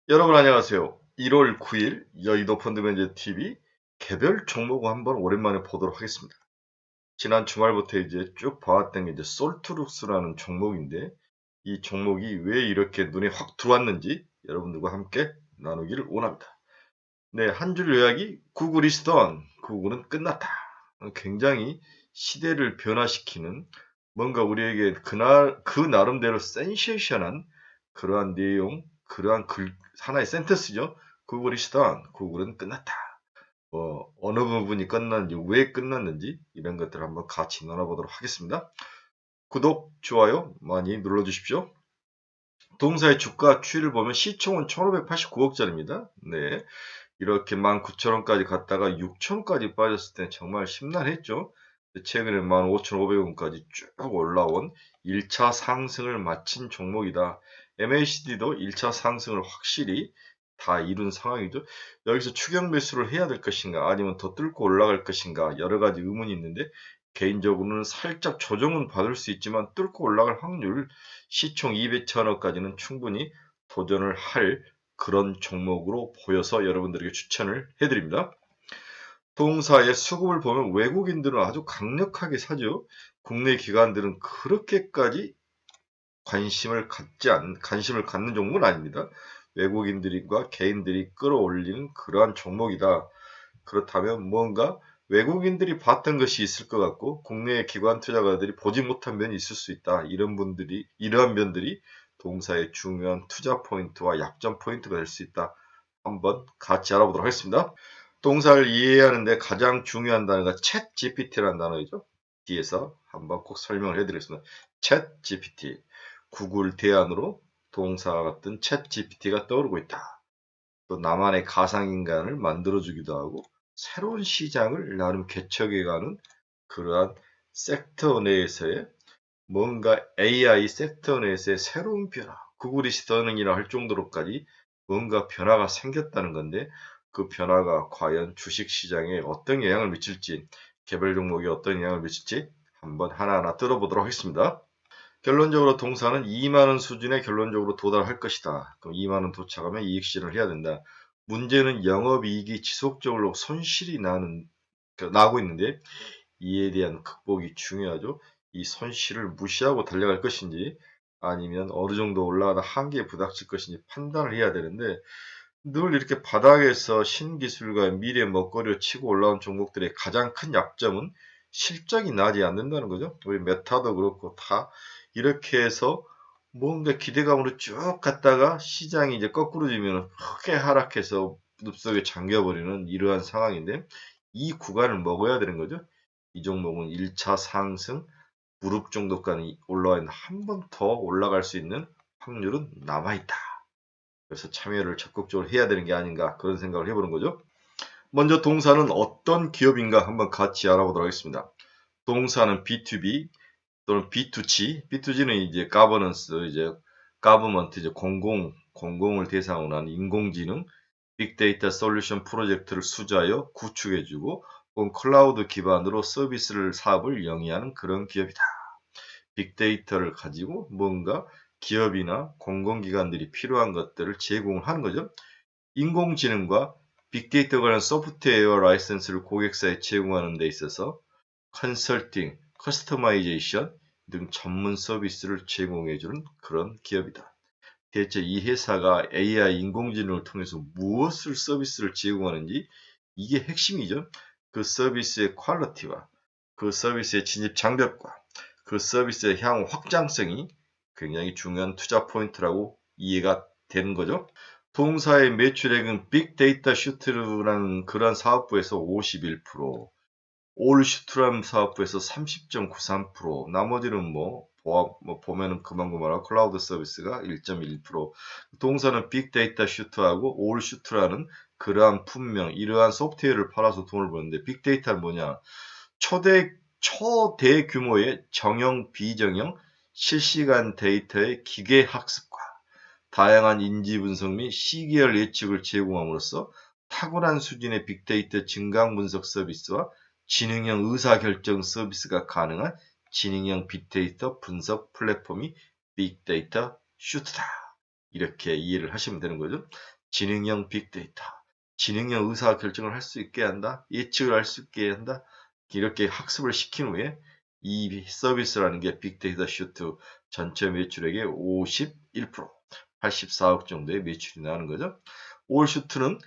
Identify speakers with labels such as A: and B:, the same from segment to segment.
A: 여러분 안녕하세요. 1월 9일 여의도 펀드매니저 TV 개별 종목 한번 오랜만에 보도록 하겠습니다. 지난 주말부터 이제 쭉 봐왔던 게 이제 솔트룩스라는 종목인데 이 종목이 왜 이렇게 눈에 확 들어왔는지 여러분들과 함께 나누기를 원합니다. 네, 한 줄 요약이 구글 is done. 구글은 끝났다. 굉장히 시대를 변화시키는 뭔가 우리에게 그날 그 나름대로 센세이션한 그러한 내용, 그러한 하나의 센텐스죠. 구글 is done. 구글은 끝났다. 어느 부분이 끝났는지, 왜 끝났는지 이런 것들을 한번 같이 나눠보도록 하겠습니다. 구독, 좋아요 많이 눌러주십시오. 동사의 주가 추이를 보면 시총은 1589억짜리입니다. 네. 이렇게 19,000원까지 갔다가 6,000원까지 빠졌을 때 정말 심란했죠. 최근에 15,500원까지 쭉 올라온 1차 상승을 마친 종목이다. MACD도 1차 상승을 확실히 다 이룬 상황이죠. 여기서 추격 매수를 해야 될 것인가 아니면 더 뚫고 올라갈 것인가 여러 가지 의문이 있는데 개인적으로는 살짝 조정은 받을 수 있지만 뚫고 올라갈 확률 시총 200천원까지는 충분히 도전을 할 그런 종목으로 보여서 여러분들에게 추천을 해드립니다. 동사의 수급을 보면 외국인들은 아주 강력하게 사죠. 국내 기관들은 그렇게까지 관심을 갖는 종목은 아닙니다. 외국인들과 개인들이 끌어올리는 그러한 종목이다. 그렇다면 뭔가 외국인들이 봤던 것이 있을 것 같고 국내 기관 투자가들이 보지 못한 면이 있을 수 있다. 이러한 면들이 동사의 중요한 투자 포인트와 약점 포인트가 될 수 있다. 한번 같이 알아보도록 하겠습니다. 동사를 이해하는데 가장 중요한 단어가 챗 GPT라는 단어이죠. 뒤에서 한번 꼭 설명을 해드리겠습니다. 챗 GPT, 구글 대안으로 동사와 같은 챗 GPT가 떠오르고 있다. 또 나만의 가상인간을 만들어주기도 하고 새로운 시장을 나름 개척해가는 그러한 섹터 내에서의 뭔가 AI 섹터 내에서의 새로운 변화, 구글이 시더닝이라 할 정도로까지 뭔가 변화가 생겼다는 건데 그 변화가 과연 주식시장에 어떤 영향을 미칠지 개별 종목에 어떤 영향을 미칠지 한번 하나하나 뜯어보도록 하겠습니다. 결론적으로 동사는 2만원 수준에 결론적으로 도달할 것이다. 그럼 2만원 도착하면 이익 실현을 해야 된다. 문제는 영업이익이 지속적으로 손실이 나고 있는데 이에 대한 극복이 중요하죠. 이 손실을 무시하고 달려갈 것인지 아니면 어느 정도 올라가다 한계에 부닥칠 것인지 판단을 해야 되는데 늘 이렇게 바닥에서 신기술과 미래 먹거리를 치고 올라온 종목들의 가장 큰 약점은 실적이 나지 않는다는 거죠. 우리 메타도 그렇고 다 이렇게 해서 뭔가 기대감으로 쭉 갔다가 시장이 이제 거꾸로 지면 크게 하락해서 늪속에 잠겨버리는 이러한 상황인데 이 구간을 먹어야 되는 거죠. 이 종목은 1차 상승 무릎 정도까지 올라와 있는 한 번 더 올라갈 수 있는 확률은 남아있다. 그래서 참여를 적극적으로 해야 되는 게 아닌가 그런 생각을 해보는 거죠. 먼저 동사는 어떤 기업인가 한번 같이 알아보도록 하겠습니다. 동사는 B2B 또는 B2G, B2G는 이제 가버넌스, 이제 가버먼트, 이제 공공을 대상으로 한 인공지능, 빅데이터 솔루션 프로젝트를 수주하여 구축해주고 혹은 클라우드 기반으로 사업을 영위하는 그런 기업이다. 빅데이터를 가지고 뭔가 기업이나 공공기관들이 필요한 것들을 제공을 하는 거죠. 인공지능과 빅데이터 관련 소프트웨어 라이센스를 고객사에 제공하는 데 있어서 컨설팅, 커스터마이제이션 등 전문 서비스를 제공해주는 그런 기업이다. 대체 이 회사가 AI 인공지능을 통해서 무엇을 서비스를 제공하는지 이게 핵심이죠. 그 서비스의 퀄리티와 그 서비스의 진입 장벽과 그 서비스의 향후 확장성이 굉장히 중요한 투자 포인트라고 이해가 되는 거죠. 동사의 매출액은 빅데이터 슈트라는 그런 사업부에서 51%, 올슈트람 사업부에서 30.93%, 나머지는 보면은 그만하고 클라우드 서비스가 1.1%, 동사는 빅데이터 슈트하고 올슈트라는 그러한 품명, 이러한 소프트웨어를 팔아서 돈을 버는데 빅데이터는 뭐냐? 초대 규모의 정형, 비정형, 실시간 데이터의 기계 학습과 다양한 인지 분석 및 시계열 예측을 제공함으로써 탁월한 수준의 빅데이터 증강 분석 서비스와 지능형 의사결정 서비스가 가능한 지능형 빅데이터 분석 플랫폼이 빅데이터 슈트다. 이렇게 이해를 하시면 되는 거죠. 지능형 빅데이터, 지능형 의사결정을 할 수 있게 한다, 예측을 할 수 있게 한다, 이렇게 학습을 시킨 후에 이 서비스라는 게 빅데이터 슈트 전체 매출액의 51%, 84억 정도의 매출이 나오는 거죠. 올 슈트는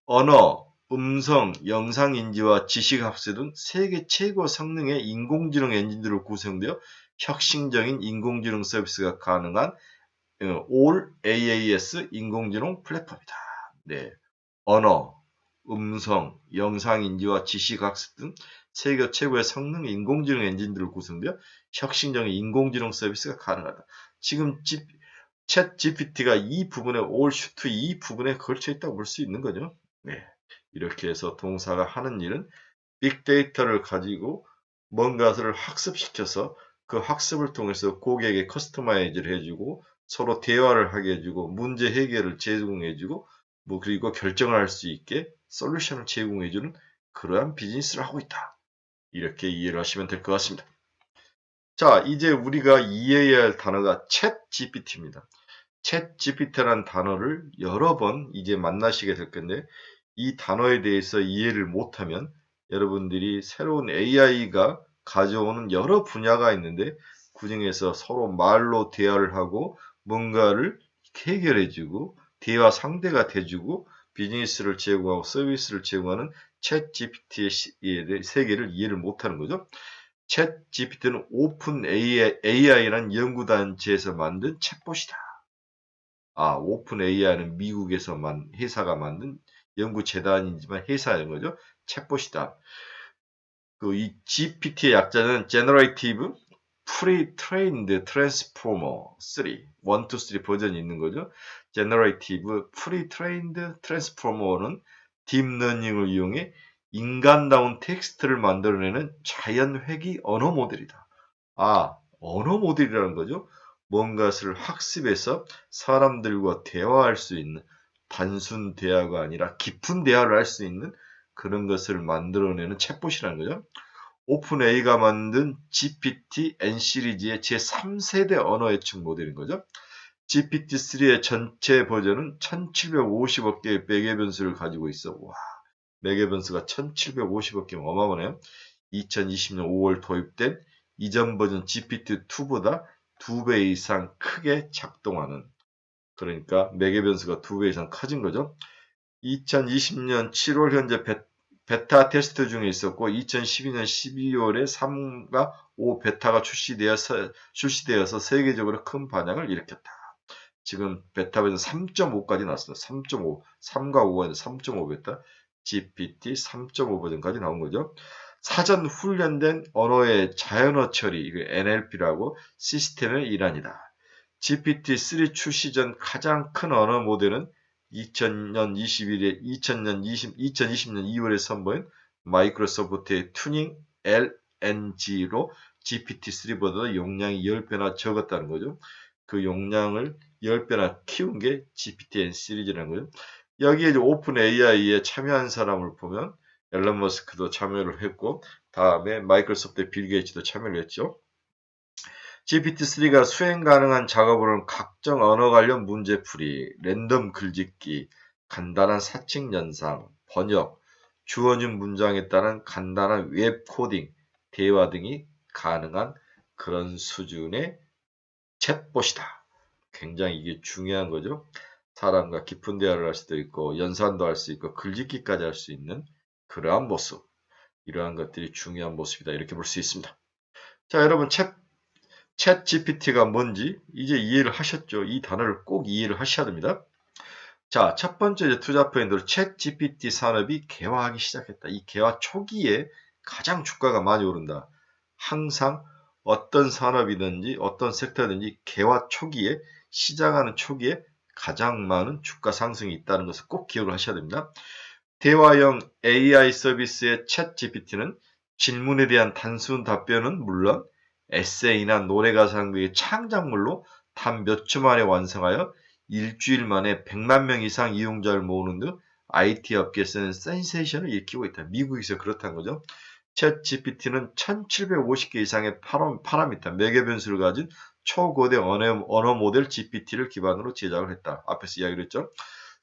A: 언어, 음성, 영상 인지와 지식 학습 등 세계 최고 성능의 인공지능 엔진들로 구성되어 혁신적인 인공지능 서비스가 가능한 All AAS 인공지능 플랫폼이다. 네, 언어, 음성, 영상 인지와 지식 학습 등 세계 최고의 성능 인공지능 엔진들을 구성되어 혁신적인 인공지능 서비스가 가능하다. 지금 챗 GPT가 이 부분에 올 슈트 이 부분에 걸쳐 있다고 볼 수 있는 거죠. 네, 이렇게 해서 동사가 하는 일은 빅데이터를 가지고 뭔가를 학습시켜서 그 학습을 통해서 고객에게 커스터마이즈를 해주고 서로 대화를 하게 해주고 문제 해결을 제공해주고 뭐 그리고 결정을 할 수 있게 솔루션을 제공해주는 그러한 비즈니스를 하고 있다. 이렇게 이해를 하시면 될 것 같습니다. 자, 이제 우리가 이해해야 할 단어가 챗 GPT입니다. 챗 GPT라는 단어를 여러 번 이제 만나시게 될 건데 이 단어에 대해서 이해를 못하면 여러분들이 새로운 AI가 가져오는 여러 분야가 있는데 그 중에서 서로 말로 대화를 하고 뭔가를 해결해주고 대화 상대가 돼주고 비즈니스를 제공하고 서비스를 제공하는 챗 GPT의 세계를 이해를 못하는 거죠. 챗 GPT는 오픈 AI라는 연구단체에서 만든 챗봇이다. 오픈 AI는 미국에서만 회사가 만든 연구재단이지만 회사인 거죠. 챗봇이다. 이 GPT의 약자는 Generative Pre-trained Transformer 3, 1, 2, 3 버전이 있는 거죠. Generative Pre-trained Transformer는 딥러닝을 이용해 인간다운 텍스트를 만들어내는 자연회귀 언어 모델이다. 언어 모델이라는 거죠. 뭔가를 학습해서 사람들과 대화할 수 있는 단순 대화가 아니라 깊은 대화를 할 수 있는 그런 것을 만들어내는 챗봇이라는 거죠. 오픈AI가 만든 GPT N 시리즈의 제3세대 언어 예측 모델인 거죠. GPT-3의 전체 버전은 1750억 개의 매개 변수를 가지고 있어. 와, 매개 변수가 1750억 개면 어마어마하네요. 2020년 5월 도입된 이전 버전 GPT-2보다 2배 이상 크게 작동하는, 그러니까 매개 변수가 2배 이상 커진 거죠. 2020년 7월 현재 베타 테스트 중에 있었고 2012년 12월에 3과 5 베타가 출시되어서 세계적으로 큰 반향을 일으켰다. 지금 베타 버전 3.5까지 나왔습니다. 3.5, 3과 5가 3.5 베타, GPT 3.5 버전까지 나온 거죠. 사전 훈련된 언어의 자연어 처리, NLP라고 시스템의 일환이다. GPT-3 출시 전 가장 큰 언어 모델은 2020년 2월에 선보인 마이크로소프트의 튜닝 LNG로 GPT-3보다 용량이 10배나 적었다는 거죠. 그 용량을 10배나 키운 게 GPT-N 시리즈라는 거죠. 여기에 이제 오픈 AI에 참여한 사람을 보면 앨런 머스크도 참여를 했고 다음에 마이크로소프트의 빌 게이츠도 참여를 했죠. GPT-3가 수행 가능한 작업으로는 각종 언어 관련 문제풀이, 랜덤 글짓기, 간단한 사칭 연상, 번역, 주어진 문장에 따른 간단한 웹 코딩, 대화 등이 가능한 그런 수준의 챗봇이다. 굉장히 이게 중요한 거죠. 사람과 깊은 대화를 할 수도 있고 연산도 할 수 있고 글짓기까지 할 수 있는 그러한 모습, 이러한 것들이 중요한 모습이다. 이렇게 볼 수 있습니다. 자, 여러분 챗 GPT가 뭔지 이제 이해를 하셨죠? 이 단어를 꼭 이해를 하셔야 됩니다. 자, 첫 번째 투자 포인트로 챗 GPT 산업이 개화하기 시작했다. 이 개화 초기에 가장 주가가 많이 오른다. 항상 어떤 산업이든지 어떤 섹터든지 개화 초기에, 시작하는 초기에 가장 많은 주가 상승이 있다는 것을 꼭 기억을 하셔야 됩니다. 대화형 AI 서비스의 챗 GPT는 질문에 대한 단순 답변은 물론 에세이나 노래 가사 등의 창작물로 단 몇 주 만에 완성하여 일주일 만에 100만 명 이상 이용자를 모으는 등 IT 업계에서는 센세이션을 일으키고 있다. 미국에서 그렇다는 거죠. 챗 GPT는 1750개 이상의 파라미터, 매개 변수를 가진 초거대 언어 모델 GPT를 기반으로 제작을 했다. 앞에서 이야기를 했죠.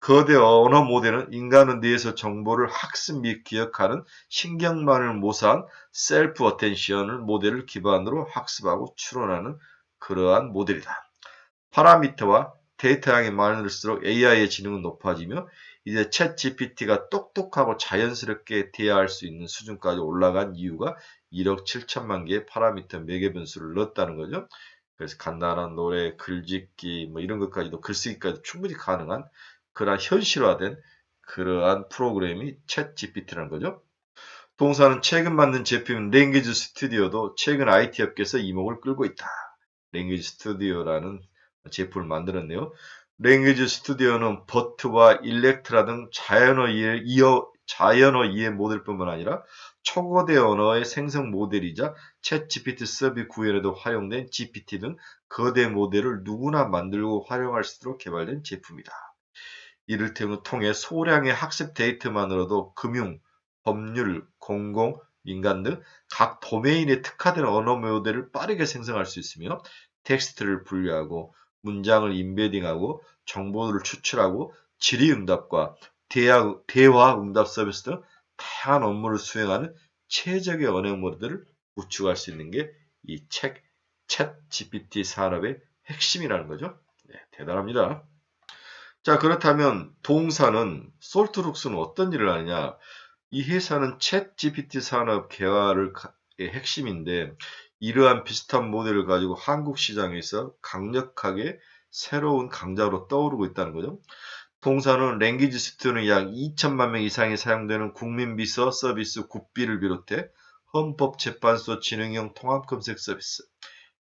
A: 거대 언어 모델은 인간의 뇌에서 정보를 학습 및 기억하는 신경망을 모사한 셀프 어텐션 모델을 기반으로 학습하고 추론하는 그러한 모델이다. 파라미터와 데이터 양이 많을수록 AI의 지능은 높아지며 이제 챗 GPT가 똑똑하고 자연스럽게 대화할 수 있는 수준까지 올라간 이유가 1억 7천만 개의 파라미터 매개 변수를 넣었다는 거죠. 그래서 간단한 노래, 글짓기 뭐 이런 것까지도 글쓰기까지 충분히 가능한 그러한 현실화된 그러한 프로그램이 챗 GPT라는 거죠. 동사는 최근 만든 제품인 랭귀지 스튜디오도 최근 IT 업계에서 이목을 끌고 있다. 랭귀지 스튜디오라는 제품을 만들었네요. 랭귀지 스튜디오는 버트와 일렉트라 등 자연어 이해 모델뿐만 아니라 초거대 언어의 생성 모델이자 챗 GPT 서비스 구현에도 활용된 GPT 등 거대 모델을 누구나 만들고 활용할 수 있도록 개발된 제품이다. 이를 통해 소량의 학습 데이터만으로도 금융, 법률, 공공, 민간 등 각 도메인에 특화된 언어 모델을 빠르게 생성할 수 있으며 텍스트를 분류하고 문장을 인베딩하고 정보를 추출하고 질의응답과 대화 응답 서비스 등 다양한 업무를 수행하는 최적의 언어 모델을 구축할 수 있는 게 이 챗 GPT 산업의 핵심이라는 거죠. 네, 대단합니다. 자, 그렇다면 동사는 솔트룩스는 어떤 일을 하느냐? 이 회사는 챗 GPT 산업 개발의 핵심인데 이러한 비슷한 모델을 가지고 한국 시장에서 강력하게 새로운 강자로 떠오르고 있다는 거죠. 동사는 랭귀지 스튜디오는 약 2천만 명 이상이 사용되는 국민비서 서비스 굿비를 비롯해 헌법재판소 지능형 통합검색 서비스,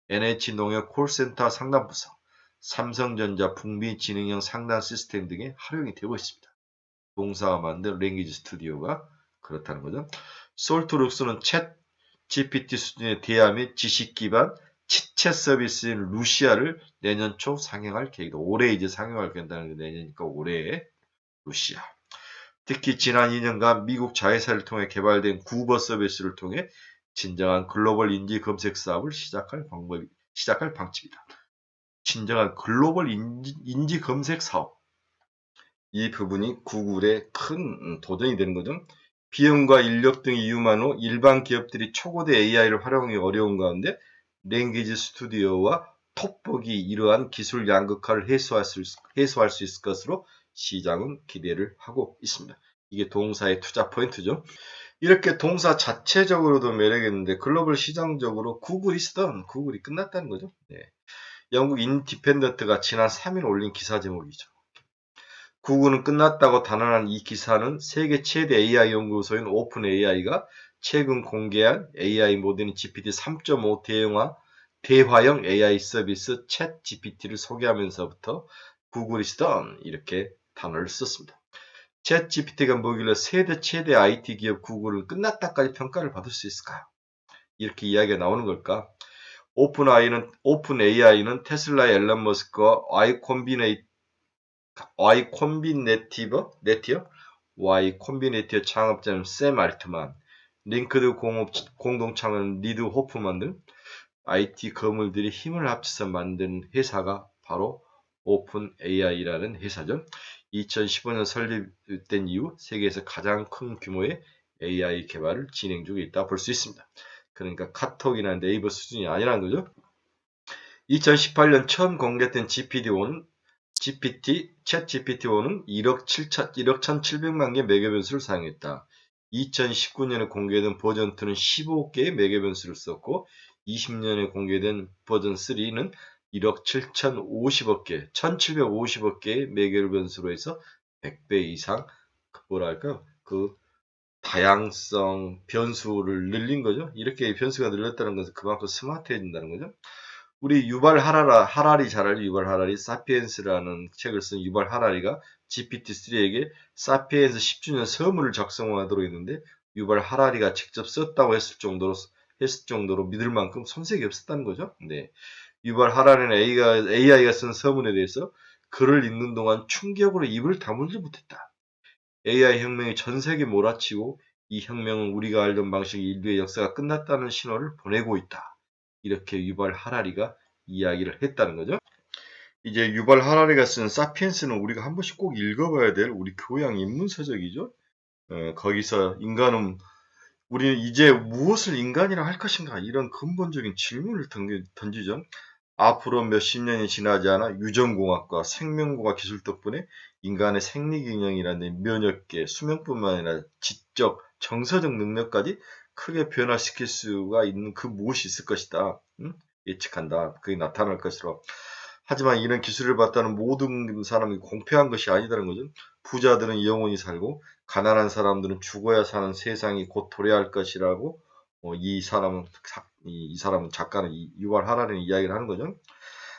A: NH농협 콜센터 상담부서, 삼성전자 북미지능형 상담 시스템 등에 활용이 되고 있습니다. 동사가 만든 랭귀지 스튜디오가 그렇다는 거죠. 솔트룩스는 챗 GPT 수준의 대화 및 지식 기반 치챗 서비스인 루시아를 내년 초 상영할 계획이다. 올해 이제 상영할 계획이다는 게 내년이니까 올해에 루시아. 특히 지난 2년간 미국 자회사를 통해 개발된 구버 서비스를 통해 진정한 글로벌 인지 검색 사업을 시작할 방침이다. 진정한 글로벌 인지 검색 사업. 이 부분이 구글의 큰 도전이 되는 거죠. 비용과 인력 등 이유만으로 일반 기업들이 초고대 AI를 활용하기 어려운 가운데 랭귀지 스튜디오와 톡북이 이러한 기술 양극화를 해소할 수 있을 것으로 시장은 기대를 하고 있습니다. 이게 동사의 투자 포인트죠. 이렇게 동사 자체적으로도 매력있는데 글로벌 시장적으로 구글이 끝났다는 거죠. 네. 영국 인디펜던트가 지난 3일 올린 기사 제목이죠. 구글은 끝났다고 단언한 이 기사는 세계 최대 AI 연구소인 오픈 AI가 최근 공개한 AI 모델인 GPT 3.5 대화형 AI 서비스 챗 GPT를 소개하면서부터 구글이 쓰던 이렇게 단어를 썼습니다. 챗 GPT가 뭐길래 세계 최대 IT 기업 구글은 끝났다까지 평가를 받을 수 있을까요? 이렇게 이야기가 나오는 걸까? 오픈 AI는 테슬라의 앨런 머스크와 Y 콤비네티어 창업자는 샘 알트만, 링크드 공동창은 리드 호프만 등 IT 거물들이 힘을 합쳐서 만든 회사가 바로 오픈 AI라는 회사죠. 2015년 설립된 이후 세계에서 가장 큰 규모의 AI 개발을 진행 중에 있다 볼 수 있습니다. 그러니까 카톡이나 네이버 수준이 아니라는 거죠. 2018년 처음 공개된 챗 GPT-4는 1억 1,700만 개 매개 변수를 사용했다. 2019년에 공개된 버전 2는 15개의 매개 변수를 썼고 20년에 공개된 버전 3는 1억 7,050억 개, 1,750억 개의 매개 변수로 해서 100배 이상 그 다양성 변수를 늘린 거죠. 이렇게 변수가 늘렸다는 것은 그만큼 스마트해진다는 거죠. 우리 하라리 잘 알죠? 유발 하라리 사피엔스라는 책을 쓴 유발 하라리가 GPT-3에게 사피엔스 10주년 선물을 작성하도록 했는데 유발 하라리가 직접 썼다고 했을 정도로 믿을 만큼 손색이 없었다는 거죠. 네. 유발 하라리는 AI가 쓴 서문에 대해서 글을 읽는 동안 충격으로 입을 다물지 못했다. AI 혁명이 전 세계 몰아치고 이 혁명은 우리가 알던 방식 인류의 역사가 끝났다는 신호를 보내고 있다. 이렇게 유발 하라리가 이야기를 했다는 거죠. 이제 유발 하라리가 쓴 사피엔스는 우리가 한 번씩 꼭 읽어봐야 될 우리 교양 입문서적이죠. 거기서 인간은 우리는 이제 무엇을 인간이라 할 것인가 이런 근본적인 질문을 던지죠. 앞으로 몇십 년이 지나지 않아 유전공학과 생명공학 기술 덕분에 인간의 생리기능이라는 면역계, 수명뿐만 아니라 지적, 정서적 능력까지 크게 변화시킬 수가 있는 그 무엇이 있을 것이다. 예측한다. 그게 나타날 것이라. 하지만 이런 기술을 받다는 모든 사람이 공평한 것이 아니다는 거죠. 부자들은 영원히 살고 가난한 사람들은 죽어야 사는 세상이 곧 도래할 것이라고 이 사람은 작가는 유발 하라리는 이야기를 하는 거죠.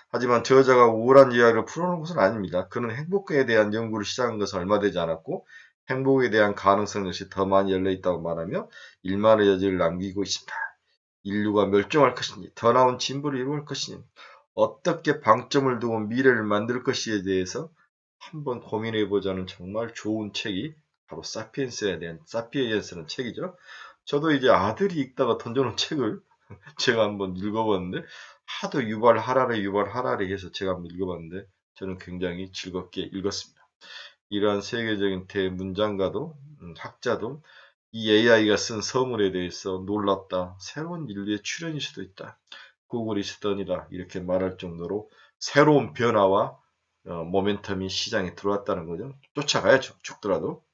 A: 하지만 저자가 우울한 이야기를 풀어놓은 것은 아닙니다. 그는 행복에 대한 연구를 시작한 것은 얼마 되지 않았고 행복에 대한 가능성 역시 더 많이 열려있다고 말하며 일만의 여지를 남기고 있습니다. 인류가 멸종할 것이니 더 나은 진보를 이루어갈 것이니 어떻게 방점을 두고 미래를 만들 것이에 대해서 한번 고민해보자는 정말 좋은 책이 바로 사피엔스라는 책이죠. 저도 이제 아들이 읽다가 던져놓은 책을 제가 한번 읽어봤는데 하도 유발 하라리 해서 제가 한번 읽어봤는데 저는 굉장히 즐겁게 읽었습니다. 이러한 세계적인 대문장가도 학자도 이 AI가 쓴 서문에 대해서 놀랐다. 새로운 인류의 출현일 수도 있다. 구글이 쓰더니라 이렇게 말할 정도로 새로운 변화와 모멘텀이 시장에 들어왔다는 거죠. 쫓아가야죠. 죽더라도.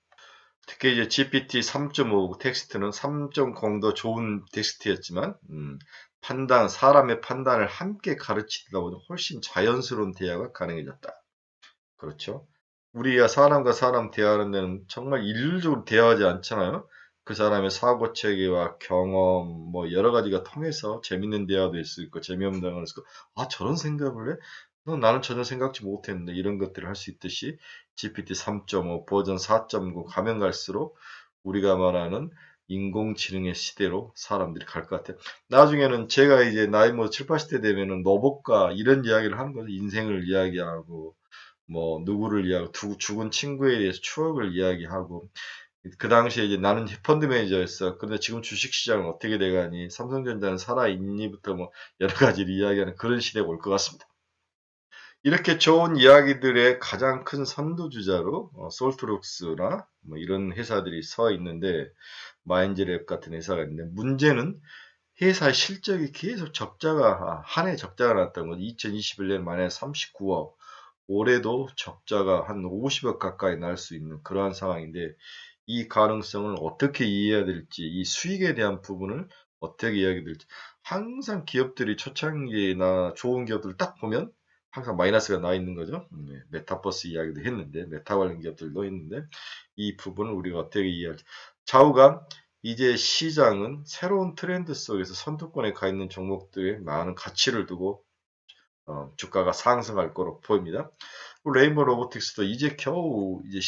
A: 특히 이제 GPT 3.5 텍스트는 3.0도 좋은 텍스트였지만 사람의 판단을 함께 가르치다 보니 훨씬 자연스러운 대화가 가능해졌다. 그렇죠. 우리가 사람과 사람 대화하는 데는 정말 일률적으로 대화하지 않잖아요. 그 사람의 사고 체계와 경험 뭐 여러 가지가 통해서 재밌는 대화도 있을 거, 재미없는 대화도 있을 거. 아 저런 생각을 해? 나는 전혀 생각지 못했는데 이런 것들을 할 수 있듯이 GPT 3.5 버전 4.9 가면 갈수록 우리가 말하는 인공지능의 시대로 사람들이 갈 것 같아요. 나중에는 제가 이제 나이 뭐 7, 80대 되면은 로봇과 이런 이야기를 하는 거죠. 인생을 이야기하고 뭐 누구를 이야기하고 죽은 친구에 대해서 추억을 이야기하고 그 당시에 이제 나는 펀드 매니저였어. 근데 지금 주식시장은 어떻게 돼가니? 삼성전자는 살아있니부터 뭐 여러 가지를 이야기하는 그런 시대가 올 것 같습니다. 이렇게 좋은 이야기들의 가장 큰 선두주자로 솔트룩스나 뭐 이런 회사들이 서 있는데 마인즈랩 같은 회사가 있는데 문제는 회사의 실적이 계속 한 해 적자가 났다는 거죠. 2021년 만에 39억, 올해도 적자가 한 50억 가까이 날 수 있는 그러한 상황인데 이 가능성을 어떻게 이해해야 될지, 이 수익에 대한 부분을 어떻게 이야기 될지 항상 기업들이 초창기나 좋은 기업들을 딱 보면 항상 마이너스가 나 있는 거죠. 메타버스 이야기도 했는데 메타 관련 기업들도 했는데 이 부분을 우리가 어떻게 이해할지 좌우간 이제 시장은 새로운 트렌드 속에서 선두권에 가 있는 종목들에 많은 가치를 두고 주가가 상승할 거로 보입니다. 레인보우 로보틱스도 이제 겨우 이제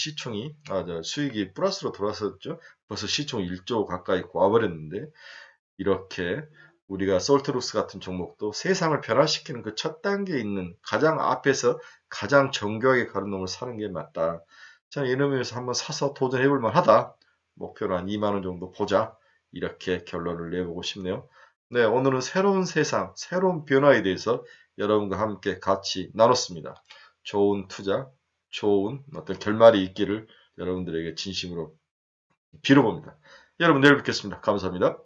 A: 수익이 플러스로 돌아섰죠. 벌써 시총 1조 가까이 와버렸는데 이렇게 우리가 솔트룩스 같은 종목도 세상을 변화시키는 그 첫 단계에 있는 가장 앞에서 가장 정교하게 가는 놈을 사는 게 맞다. 저는 이런 의미에서 한번 사서 도전해볼 만하다. 목표로 한 2만 원 정도 보자. 이렇게 결론을 내보고 싶네요. 네, 오늘은 새로운 세상, 새로운 변화에 대해서 여러분과 함께 같이 나눴습니다. 좋은 투자, 좋은 어떤 결말이 있기를 여러분들에게 진심으로 빌어봅니다. 여러분 내일 뵙겠습니다. 감사합니다.